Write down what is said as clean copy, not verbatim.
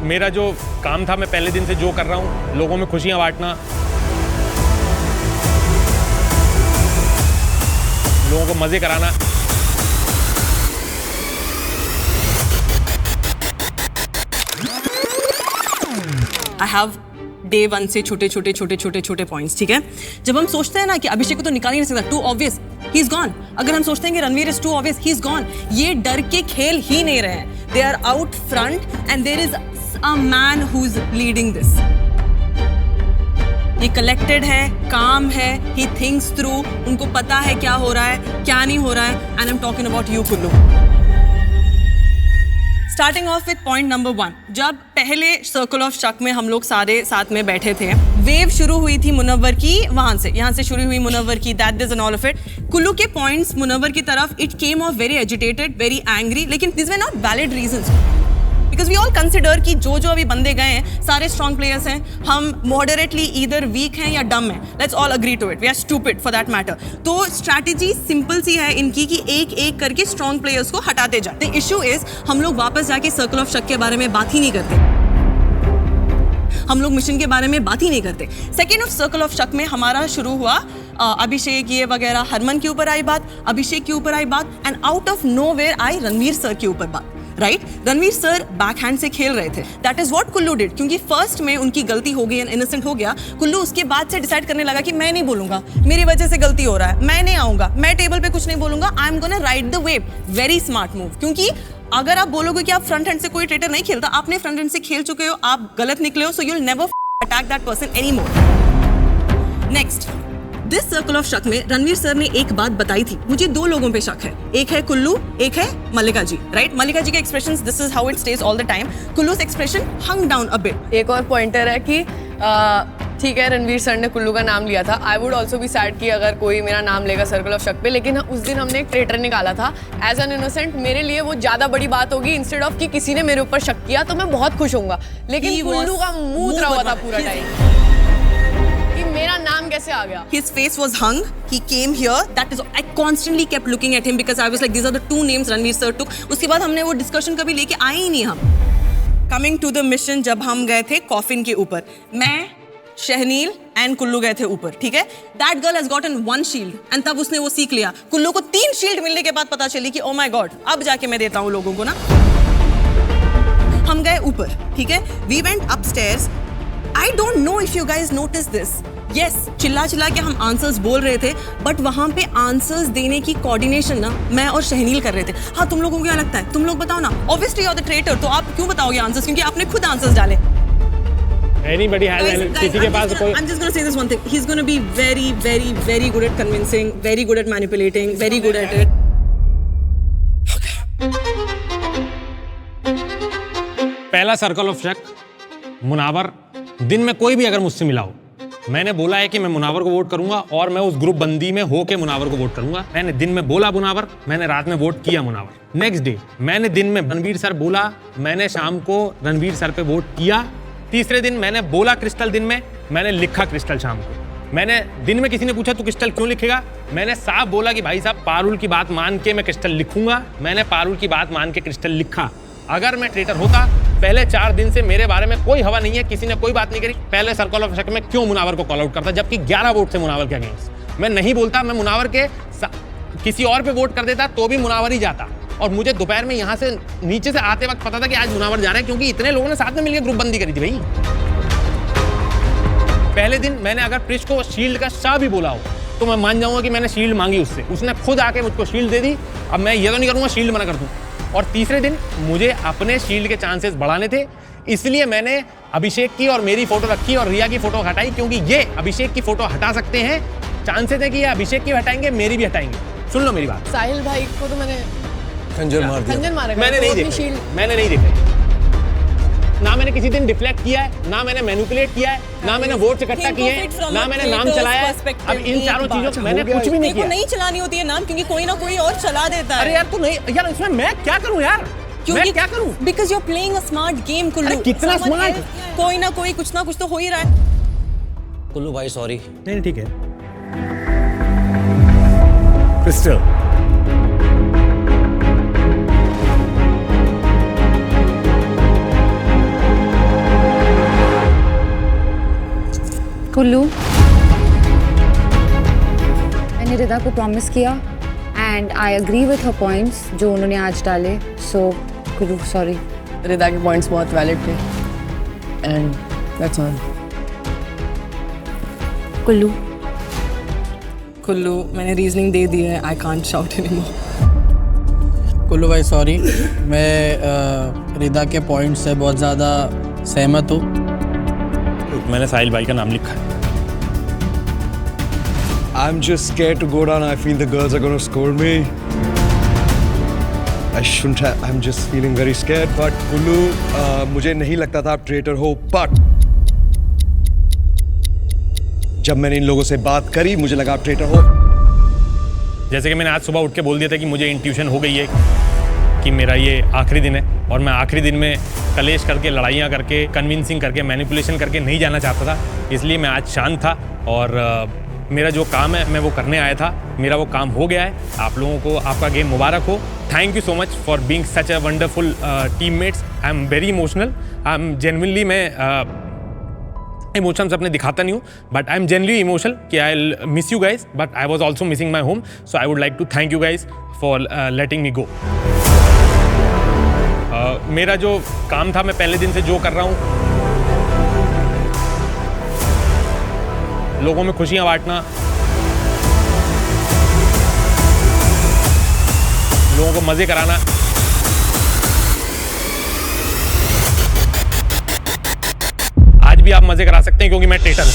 मेरा जो काम था, मैं पहले दिन से जो कर रहा हूँ, लोगों में खुशियाँ बांटना, लोगों को मजे कराना। आई हैव डे 1 से छोटे पॉइंट्स, ठीक है। जब हम सोचते हैं ना कि अभिषेक को तो निकाल ही नहीं सकता, too obvious, he is gone. अगर हम सोचते हैं कि Ranveer is too obvious, he is gone. ये डर के खेल ही नहीं रहे हैं। They are out front and there is a man who is leading this. ये कलेक्टेड है, काम है, ही थिंक्स थ्रू, उनको पता है क्या हो रहा है, क्या नहीं हो रहा है। And I am talking about you Kullu. Starting of with point number 1, जब पहले सर्कल ऑफ शक में हम लोग सारे साथ में बैठे थे, वेव शुरू हुई थी मुनव्वर की, यहाँ से शुरू हुई मुनव्वर की, that this and all of it. Kullu के पॉइंट्स मुनव्वर की तरफ, it came off very agitated, very angry, लेकिन this were not valid reasons. Because we all consider कि जो अभी बंदे गए हैं सारे स्ट्रॉन्ग प्लेयर्स हैं, हम मॉडरेटली ईदर वीक हैं या डम हैं। Let's all agree to it, we are stupid for that matter. तो स्ट्रैटेजी सिंपल सी है इनकी कि एक एक करके स्ट्रॉन्ग प्लेयर्स को हटाते जाते। द इशू इज हम लोग वापस जाके सर्कल ऑफ शक के बारे में बात ही नहीं करते, हम लोग मिशन के बारे में बात ही नहीं करते। सेकेंड ऑफ सर्कल ऑफ शक में हमारा शुरू हुआ अभिषेक ये वगैरह, हरमन के ऊपर आई बात, अभिषेक के ऊपर आई बात, and out of nowhere I Ranveer sir के ऊपर बात। Right, Ranveer sir back hand से खेल रहे थे, that is what Kullu did. क्योंकि फर्स्ट में उनकी गलती हो गई, इनोसेंट हो गया, कुल्लू उसके बाद से डिसाइड करने लगा कि मैं नहीं बोलूंगा, मेरी वजह से गलती हो रहा है, मैं नहीं आऊंगा, मैं टेबल पे कुछ नहीं बोलूंगा, I am gonna ride the wave. Very smart move, क्योंकि अगर आप बोलोगे कि आप फ्रंट हैंड से कोई ट्रेटर नहीं खेलता, आपने फ्रंट हैंड से खेल चुके हो, आप गलत निकले हो, so you will never attack that person any more. Next, this circle of शक में रणवीर सर ने एक बात बताई थी, मुझे 2 लोगों पे शक है, एक है कुल्लू, एक है मल्लिका जी। राइट, मल्लिका जी के expressions, this is how it stage all the time. Kullu's expression hung down a bit. एक और पॉइंटर है कि ठीक है, रणवीर सर ने कुल्लू का नाम लिया था, I would also be sad कि अगर कोई मेरा नाम लेगा सर्कल ऑफ शक पे, लेकिन उस दिन हमने एक ट्रेटर निकाला था एज एन इनोसेंट। मेरे लिए वो ज़्यादा बड़ी बात होगी, इंस्टेड ऑफ कि किसी ने मेरे ऊपर शक किया तो मैं बहुत खुश होऊंगा, लेकिन कुल्लू का मुंह उतरा हुआ था पूरा टाइम कि मेरा नाम कैसे आ गया। His face was hung. He came here. That is, I constantly kept looking at him because I was like, these are the 2 names Ranveer sir took. उसके बाद हमने वो डिस्कशन कभी लेके आए ही नहीं हम। Coming to the mission, जब हम गए थे कॉफिन के ऊपर, मैं, शहनील एंड कुल्लू गए थे ऊपर, ठीक है। That girl has gotten 1 shield and तब उसने वो सीख लिया। कुल्लू को 3 शील्ड मिलने के बाद पता चली कि oh my God, अब जाके मैं देता हूँ लोगों को ना। हम गए ऊपर, ठीक है। We went upstairs. I don't know if you guys noticed this. Yes, चिल्ला के हम आंसर्स बोल रहे थे, बट वहाँ पे आंसर्स देने की कोऑर्डिनेशन ना मैं और शहनील कर रहे थे। हाँ, तुम लोगों को क्या लगता है, तुम लोग बताओ ना। Obviously you're the traitor, तो आप क्यों बताओगे आंसर्स, क्योंकि आपने खुद आंसर्स डाले। Anybody has any, किसी के पास कोई। I'm just gonna say this one thing. He's gonna be very, very, very good at convincing, very good at manipulating, very good at it. पहला सर्कल ऑफ शक, मुनावर। दिन में कोई भी अगर मुझसे मिला हो, मैंने बोला है कि मैं मुनावर को वोट करूंगा और मैं उस ग्रुप बंदी में होके मुनावर को वोट करूंगा। मैंने दिन में बोला मुनावर, मैंने रात में वोट किया मुनावर। नेक्स्ट डे मैंने दिन में रणवीर सर बोला, मैंने शाम को रणवीर सर पे वोट किया। तीसरे दिन मैंने बोला क्रिस्टल दिन में, मैंने लिखा क्रिस्टल शाम को। मैंने दिन में किसी ने पूछा तू क्रिस्टल क्यों लिखेगा, मैंने साफ बोला कि भाई साहब पारुल की बात मान के मैं क्रिस्टल लिखूंगा। मैंने पारुल की बात मान के क्रिस्टल लिखा। अगर मैं ट्रेटर होता, पहले 4 दिन से मेरे बारे में कोई हवा नहीं है, किसी ने कोई बात नहीं करी, पहले सर्कल ऑफ शक में क्यों मुनावर को कॉल आउट करता, जबकि 11 वोट से मुनावर के अगेंस्ट। मैं नहीं बोलता, मैं मुनावर के किसी और पे वोट कर देता तो भी मुनावर ही जाता। और मुझे दोपहर में यहाँ से नीचे से आते वक्त पता था कि आज मुनावर जा रहे हैं, क्योंकि इतने लोगों ने साथ में मिलकर ग्रुप बंदी करी थी भाई। पहले दिन मैंने अगर प्रिश को शील्ड का शाह भी बोला हो तो मैं मान जाऊंगा कि मैंने शील्ड मांगी उससे, उसने खुद आके मुझको शील्ड दे दी। अब मैं ये तो नहीं करूंगा शील्ड मना कर दूं। और तीसरे दिन मुझे अपने शील्ड के चांसेस बढ़ाने थे, इसलिए मैंने अभिषेक की और मेरी फोटो रखी और रिया की फोटो हटाई, क्योंकि ये अभिषेक की फोटो हटा सकते हैं। चांसेस है कि ये अभिषेक की हटाएंगे, मेरी भी हटाएंगे। सुन लो मेरी बात। साहिल भाई को तो मैंने खंजर मार दिया। मैंने नहीं देखा, मैंने नहीं देखा। ना मैंने किसी दिन डिफ्लेक्ट किया है, ना मैंने मैनिपुलेट किया है, ना मैंने वोट इकट्ठा किए हैं, ना मैंने नाम चलाया है। अब इन चारों चीजों से मैंने कुछ भी नहीं किया। नहीं चलानी होती है नाम, क्योंकि कोई ना कोई और चला देता है। अरे यार तू नहीं, यार इसमें मैं क्या करूं यार, मैं क्या करूं? Because you're playing a smart game, Kullu. कितना स्मार्ट? कोई ना कोई कुछ ना कुछ तो हो ही रहा है। कुल्लू भाई सॉरी। नहीं ठीक है। क्रिस्टल कुल्लू, मैंने रिदा को प्रॉमिस किया and I agree with her points जो उन्होंने आज डाले. सो कुल्लू सॉरी. रिदा के पॉइंट्स बहुत वैलिड थे and that's all. Kullu, Kullu, मैंने रीजनिंग दे दी है. I can't shout anymore. Kullu भाई सॉरी, मैं रिदा के पॉइंट से बहुत ज़्यादा सहमत हूँ. मैंने साहिल भाई का नाम लिखा है. I'm just scared to go down. I feel the girls are going to score me. I shouldn't have. I'm just feeling very scared. But Kullu, मुझे नहीं लगता था आप ट्रेटर हो. But जब मैंने इन लोगों से बात करी, मुझे लगा आप ट्रेटर हो. जैसे कि मैंने आज सुबह उठ के बोल दिया था कि मुझे इंट्यूशन हो गई है कि मेरा ये आखिरी दिन है, और मैं आखिरी दिन में कलेश करके, लड़ाइयाँ करके, कन्विंसिंग करके, मैनिपुलेशन करके नहीं जाना चाहता था. इसलिए मैं आज शांत था और मेरा जो काम है मैं वो करने आया था. मेरा वो काम हो गया है. आप लोगों को आपका गेम मुबारक हो. Thank you so much for being such a wonderful teammates. I am very emotional. I am genuinely, मैं इमोशंस अपने दिखाता नहीं हूँ, but I am genuinely emotional कि I miss you guys, but I was also missing my home. So I would like to thank you guys for letting me go. मेरा जो काम था, मैं पहले दिन से जो कर रहा हूँ, लोगों में खुशियाँ बांटना, लोगों को मज़े कराना. आज भी आप मज़े करा सकते हैं क्योंकि मैं ट्रेटर हूँ.